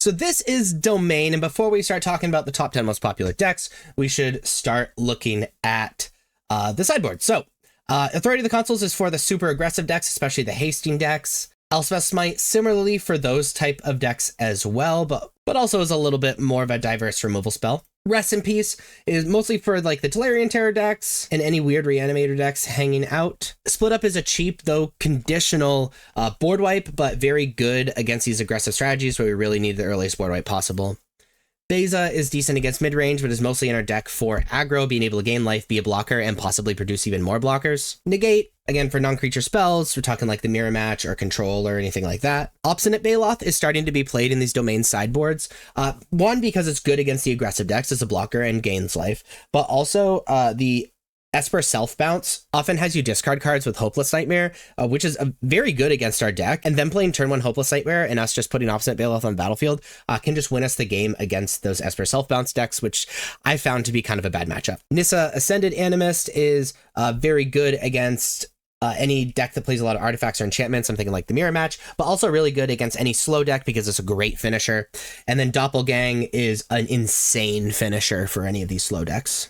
So this is Domain, and before we start talking about the top 10 most popular decks, we should start looking at the sideboard. So, Authority of the Consuls is for the super aggressive decks, especially the hasting decks. Elspeth Smite, similarly for those type of decks as well, but also is a little bit more of a diverse removal spell. Rest in Peace is mostly for like the Tolarian Terror decks and any weird Reanimator decks hanging out. Split Up is a cheap, though conditional board wipe, but very good against these aggressive strategies where we really need the earliest board wipe possible. Beza is decent against mid-range, but is mostly in our deck for aggro, being able to gain life, be a blocker, and possibly produce even more blockers. Negate, again, for non-creature spells, we're talking like the Mirror Match or Control or anything like that. Obstinate Baloth is starting to be played in these Domain sideboards. One, because it's good against the aggressive decks as a blocker and gains life, but also the Esper Self Bounce often has you discard cards with Hopeless Nightmare, which is very good against our deck, and then playing turn 1 Hopeless Nightmare and us just putting Obstinate Baloth on the battlefield can just win us the game against those Esper Self Bounce decks, which I found to be kind of a bad matchup. Nissa Ascended Animist is very good against any deck that plays a lot of artifacts or enchantments, something like the Mirror Match, but also really good against any slow deck because it's a great finisher. And then Doppelgang is an insane finisher for any of these slow decks.